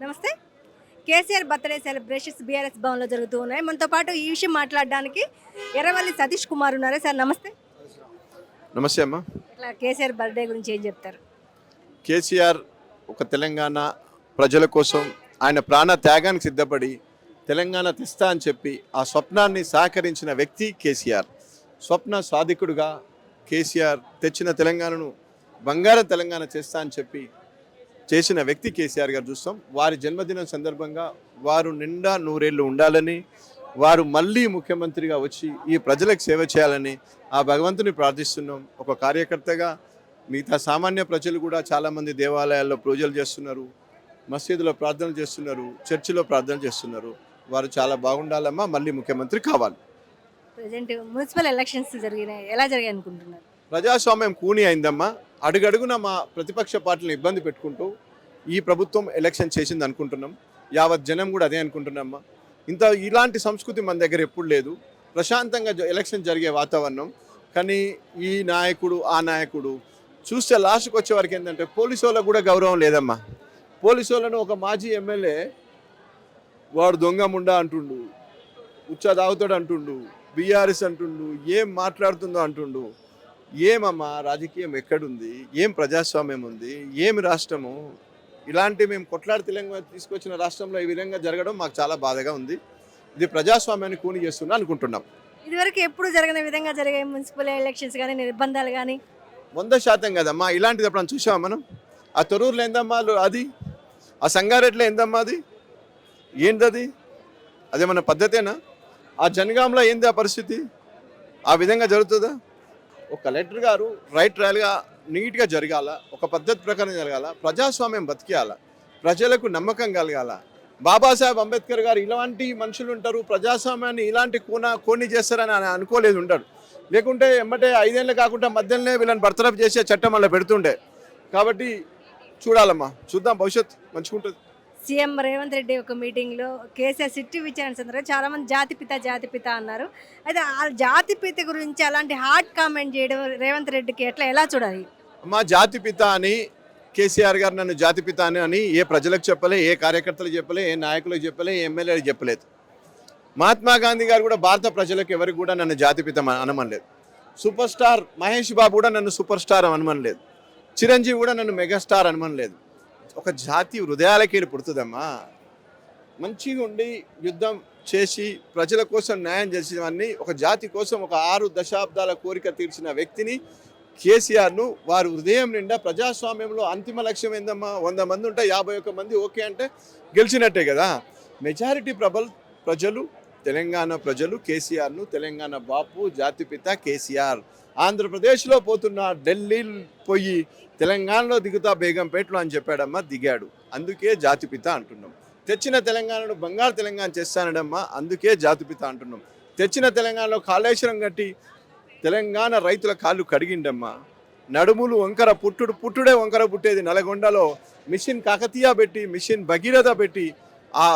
నమస్తే. KCR birthday celebrations BRS భవన్‌లో జరుగుతూ ఉన్నాయి. మనతో పాటు ఈ విషయం మాట్లాడడానికి ఎర్రవల్లి సతీష్ కుమార్ ఉన్నారు. సార్ నమస్తే. నమస్తే అమ్మ. ఇట్లా కేసీఆర్ బర్త్‌డే గురించి ఏం చెప్తారు? కేసీఆర్ ఒక తెలంగాణ ప్రజల కోసం ఆయన ప్రాణ త్యాగానికి సిద్ధపడి తెలంగాణ తెస్తా అని చెప్పి ఆ స్వప్నాన్ని సహకరించిన వ్యక్తి కేసీఆర్. స్వప్న సాధికుడుగా కేసీఆర్ తెచ్చిన తెలంగాణను బంగారం తెలంగాణ చేస్తా అని చెప్పి చేసిన వ్యక్తి కేసీఆర్ గారు చూస్తాం. వారి జన్మదినం సందర్భంగా వారు నిండా నూరేళ్ళు ఉండాలని, వారు మళ్ళీ ముఖ్యమంత్రిగా వచ్చి ఈ ప్రజలకు సేవ చేయాలని ఆ భగవంతుని ప్రార్థిస్తున్నాం. ఒక కార్యకర్తగా మిగతా సామాన్య ప్రజలు కూడా చాలామంది దేవాలయాల్లో పూజలు చేస్తున్నారు, మసీదులో ప్రార్థనలు చేస్తున్నారు, చర్చిలో ప్రార్థనలు చేస్తున్నారు. వారు చాలా బాగుండాలమ్మా, మళ్ళీ ముఖ్యమంత్రి కావాలి. ప్రెజెంట్ మున్సిపల్ ఎలక్షన్స్ జరిగినాయి. ఎలా జరిగాయి అనుకుంటున్నారు? ప్రజాస్వామ్యం కూని అయిందమ్మా. అడుగడుగున మా ప్రతిపక్ష పార్టీలను ఇబ్బంది పెట్టుకుంటూ ఈ ప్రభుత్వం ఎలక్షన్ చేసింది అనుకుంటున్నాం. యావత్ జనం కూడా అదే అనుకుంటున్నామ్మా. ఇలాంటి సంస్కృతి మన దగ్గర ఎప్పుడు లేదు. ప్రశాంతంగా ఎలక్షన్ జరిగే వాతావరణం. కానీ ఈ నాయకుడు ఆ నాయకుడు చూస్తే లాస్ట్కి వచ్చే వరకు ఏంటంటే పోలీసు వాళ్ళకు కూడా గౌరవం లేదమ్మా. పోలీసు వాళ్ళను ఒక మాజీ ఎమ్మెల్యే వాడు దొంగ ముండా అంటుండు, ఉచ్చా తాగుతాడు అంటుండు, బీఆర్ఎస్ అంటుండు, ఏం మాట్లాడుతుందో అంటుండు. ఏమమ్మా రాజకీయం ఎక్కడుంది? ఏం ప్రజాస్వామ్యం ఉంది? ఏమి రాష్ట్రము? ఇలాంటి మేము కొట్లాడి తెలంగాణ తీసుకొచ్చిన రాష్ట్రంలో ఈ విధంగా జరగడం మాకు చాలా బాధగా ఉంది. ఇది ప్రజాస్వామ్యాన్ని కూని చేస్తున్నా అనుకుంటున్నాం. ఇదివరకు ఎప్పుడు జరగని విధంగా జరిగాయి మున్సిపల్ ఎలక్షన్స్ కానీ, నిర్బంధాలు కానీ. 100% కదమ్మా. ఇలాంటిది ఎప్పుడన్నా చూసామా మనం? ఆ తొరూరులో ఏందమ్మా అది? ఆ సంగారెడ్డిలో ఏందమ్మా అది? ఏంటది? అదేమన్నా పద్ధతేనా? ఆ జనగాంలో ఏంది ఆ పరిస్థితి? ఆ విధంగా జరుగుతుందా? ఒక కలెక్టర్ గారు రైట్ రాయల్గా నీట్గా జరగాల, ఒక పద్ధతి ప్రకారం జరగాల, ప్రజాస్వామ్యం బతికేయాల, ప్రజలకు నమ్మకం కలగాల. బాబాసాహెబ్ అంబేద్కర్ గారు ఇలాంటి మనుషులు ఉంటారు, ప్రజాస్వామ్యాన్ని ఇలాంటి కోని చేస్తారని ఆయన అనుకోలేదు ఉంటాడు. లేకుంటే ఎమ్మటే 5 ఏళ్ళు కాకుండా మధ్యలోనే వీళ్ళని బర్తరఫ్ చేసే చట్టం అలా పెడుతుండే. కాబట్టి చూడాలమ్మా, చూద్దాం, భవిష్యత్ మంచిగుంటుంది. సీఎం రేవంత్ రెడ్డి ఒక మీటింగ్లో కేసీఆర్ సిట్టు విచారణ సందర్భంగా చాలామంది జాతిపిత అన్నారు. అయితే ఆ జాతిపిత గురించి అలాంటి హార్డ్ కామెంట్ చేయడం రేవంత్ రెడ్డికి ఎలా చూడాలి? అమ్మా, జాతిపిత అని కేసీఆర్ గారు నన్ను జాతిపిత అని ఏ ప్రజలకు చెప్పలే, ఏ కార్యకర్తలకు చెప్పలే, ఏ నాయకులకు చెప్పలే, ఏ ఎమ్మెల్యేలకు చెప్పలేదు. మహాత్మా గాంధీ గారు కూడా భారత ప్రజలకు ఎవరికి కూడా నన్ను జాతిపిత అనమనలేదు. సూపర్ స్టార్ మహేష్ బాబు కూడా నన్ను సూపర్ స్టార్ అనమనలేదు. చిరంజీవి కూడా నన్ను మెగాస్టార్ అనమనలేదు. ఒక జాతి హృదయాలకి పుడుతుందమ్మా. మంచిగా ఉండి యుద్ధం చేసి ప్రజల కోసం న్యాయం చేసేవన్నీ ఒక జాతి కోసం ఒక 6 దశాబ్దాల కోరిక తీర్చిన వ్యక్తిని కేసీఆర్ను వారు హృదయం నిండా ప్రజాస్వామ్యంలో అంతిమ లక్ష్యం ఏందమ్మా? 100 మంది ఉంటే 51 మంది ఓకే అంటే గెలిచినట్టే కదా. మెజారిటీ ప్రజలు తెలంగాణ ప్రజలు కేసీఆర్ను తెలంగాణ బాపు జాతిపిత కేసీఆర్. ఆంధ్రప్రదేశ్లో పోతున్న ఢిల్లీ పోయి తెలంగాణలో దిగుతా బేగంపేటలో అని చెప్పాడమ్మా, దిగాడు. అందుకే జాతిపిత అంటున్నాం. తెచ్చిన తెలంగాణను బంగారు తెలంగాణ చేస్తానడమ్మా, అందుకే జాతిపిత అంటున్నాం. తెచ్చిన తెలంగాణలో కాళేశ్వరం కట్టి తెలంగాణ రైతుల కాళ్ళు కడిగిండమ్మా. నడుములు వంకర పుట్టుడే వంకర పుట్టేది నల్గొండలో మిషన్ కాకతీయ పెట్టి, మిషన్ భగీరథ పెట్టి ఆ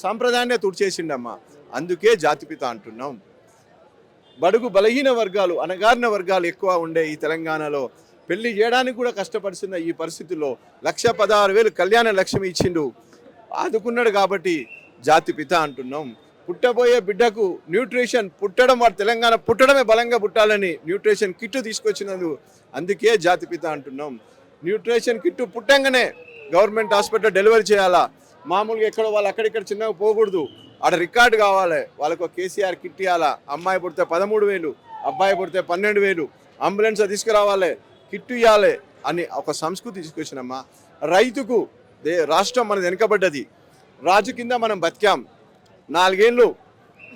సాంప్రదాయాన్ని తుడిచేసిండమ్మా. అందుకే జాతిపిత అంటున్నాం. బడుగు బలహీన వర్గాలు, అణగారిన వర్గాలు ఎక్కువ ఉండే ఈ తెలంగాణలో పెళ్లి చేయడానికి కూడా కష్టపడుతున్న ఈ పరిస్థితుల్లో 1,16,000 కళ్యాణ లక్ష్మి ఇచ్చిండు, ఆదుకున్నాడు. కాబట్టి జాతిపిత అంటున్నాం. పుట్టబోయే బిడ్డకు న్యూట్రిషన్ పుట్టడం, వాడు తెలంగాణ పుట్టడమే బలంగా పుట్టాలని న్యూట్రిషన్ కిట్టు తీసుకొచ్చినందు అందుకే జాతిపిత అంటున్నాం. న్యూట్రిషన్ కిట్టు పుట్టంగానే గవర్నమెంట్ హాస్పిటల్ డెలివరీ చేయాలా. మామూలుగా ఎక్కడో వాళ్ళు అక్కడిక్కడ చిన్నగా పోకూడదు. ఆడ రికార్డు కావాలి. వాళ్ళకు కేసీఆర్ కిట్ ఇవ్వాలా. అమ్మాయి పుడితే 13,000, అబ్బాయి పుడితే 12,000, అంబులెన్స్ తీసుకురావాలి, కిట్టు ఇవ్వాలి అని ఒక సంస్కృతి తీసుకొచ్చినమ్మా. రైతుకు రాష్ట్రం మనది వెనుకబడ్డది. రాజు కింద మనం బతికాం. 4 ఏళ్ళు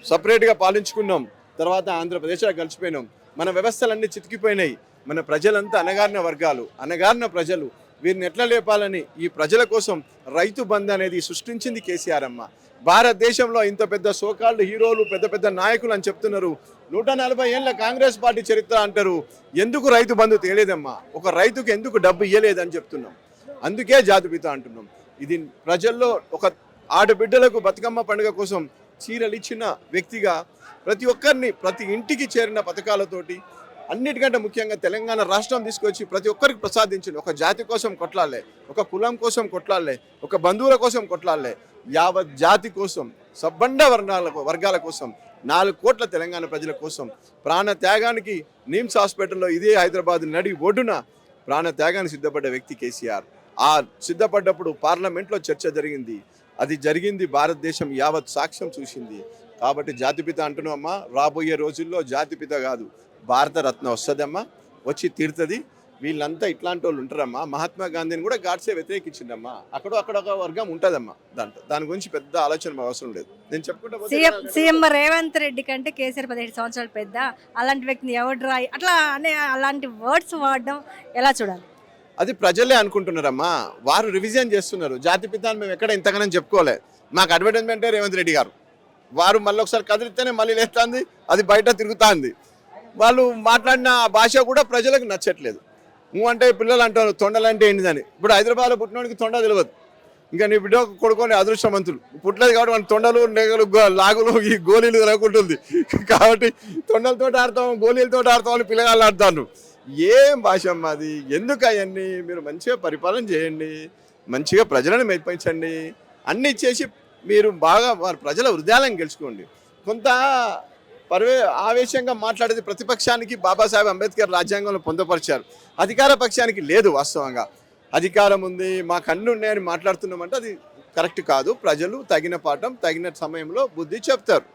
సపరేట్గా పాలించుకున్నాం. తర్వాత ఆంధ్రప్రదేశ్లో కలిసిపోయినాం. మన వ్యవస్థలన్నీ చితికిపోయినాయి. మన ప్రజలంతా అణగారిన ప్రజలు. వీరిని ఎట్లా లేపాలని ఈ ప్రజల కోసం రైతు బంధు అనేది సృష్టించింది కేసీఆర్ అమ్మ. భారతదేశంలో ఇంత పెద్ద సోకాల్డ్ హీరోలు, పెద్ద పెద్ద నాయకులు అని చెప్తున్నారు. 140 ఏళ్ళ కాంగ్రెస్ పార్టీ చరిత్ర అంటారు. ఎందుకు రైతు బంధు తేలేదమ్మా? ఒక రైతుకు ఎందుకు డబ్బు ఇవ్వలేదని చెప్తున్నాం. అందుకే జాతిపిత అంటున్నాం. ఇది ప్రజల్లో ఒక ఆడబిడ్డలకు బతుకమ్మ పండుగ కోసం చీరలు ఇచ్చిన వ్యక్తిగా ప్రతి ఒక్కరిని ప్రతి ఇంటికి చేరిన పథకాలతోటి అన్నిటికంటే ముఖ్యంగా తెలంగాణ రాష్ట్రం తీసుకొచ్చి ప్రతి ఒక్కరికి ప్రసాదించింది. ఒక జాతి కోసం కొట్లాడలే, ఒక కులం కోసం కొట్లాడలే, ఒక బంధువుల కోసం కొట్లాడలే, యావత్ జాతి కోసం, సబ్బండ వర్గాల కోసం, 4 కోట్ల తెలంగాణ ప్రజల కోసం ప్రాణ త్యాగానికి నిమ్స్ హాస్పిటల్లో ఇదే హైదరాబాద్ నడి ఒడ్డున ప్రాణ త్యాగానికి సిద్ధపడ్డ వ్యక్తి కేసీఆర్. ఆ సిద్ధపడ్డప్పుడు పార్లమెంట్లో చర్చ జరిగింది. అది జరిగింది, భారతదేశం యావత్ సాక్ష్యం చూసింది. కాబట్టి జాతిపిత అంటున్నామమ్మా, రాబోయే రోజుల్లో జాతిపిత కాదు భారతరత్న వస్తుందమ్మా, వచ్చి తీరుతుంది. వీళ్ళంతా ఇట్లాంటి వాళ్ళు ఉంటారమ్మా. మహాత్మా గాంధీని కూడా గాడ్సే వ్యతిరేకించిందమ్మా. అక్కడ ఒక వర్గం ఉంటుందమ్మా. దాని గురించి పెద్ద ఆలోచన అవసరం లేదు. నేను చెప్పుకుంటా సీఎం రేవంత్ రెడ్డి కంటే కేసీఆర్ 17 సంవత్సరాలు పెద్ద, అలాంటి వ్యక్తిని ఎవడు రాయి అట్లా అనే అలాంటి వర్డ్స్ వాడడం ఎలా చూడాలి? అది ప్రజలే అనుకుంటున్నారమ్మా. వారు రివిజన్ చేస్తున్నారు. జాతిపితాన్ని మేము ఎక్కడ ఇంతగానో చెప్పుకోలే. మాకు అడ్వర్టైజ్మెంటే రేవంత్ రెడ్డి గారు. వారు మళ్ళీ ఒకసారి కదిలితేనే మళ్ళీ లేస్తుంది, అది బయట తిరుగుతుంది. వాళ్ళు మాట్లాడిన భాష కూడా ప్రజలకు నచ్చట్లేదు. నువ్వు అంటే పిల్లలు అంటారు తొండలంటే ఏంటిదని. ఇప్పుడు హైదరాబాద్లో పుట్టినోడికి తొండ తెలియదు. ఇంకా నీ బిడ్డ కొడుకొని అదృష్టవంతులు పుట్టలేదు కాబట్టి మన తొండలు నెగలు లాగులు ఈ గోళీలు తిరగకుంటుంది. కాబట్టి తొండలతో ఆడతాం, గోళీలతో ఆడతాం అని పిల్లగాళ్ళు ఆడతాను. ఏం భాష అమ్మా అది? ఎందుకు అవన్నీ? మీరు మంచిగా పరిపాలన చేయండి, మంచిగా ప్రజలను మెప్పించండి, అన్నీ చేసి మీరు బాగా వారి ప్రజల హృదయాలను గెలుచుకోండి. కొంత ఆవేశంగా మాట్లాడేది ప్రతిపక్షానికి బాబాసాహెబ్ అంబేద్కర్ రాజ్యాంగంలో పొందుపరిచారు, అధికార పక్షానికి లేదు. వాస్తవంగా అధికారం ఉంది, మాకు అన్నీ ఉన్నాయని మాట్లాడుతున్నామంటే అది కరెక్ట్ కాదు. ప్రజలు తగిన పాఠం తగిన సమయంలో బుద్ధి చెప్తారు.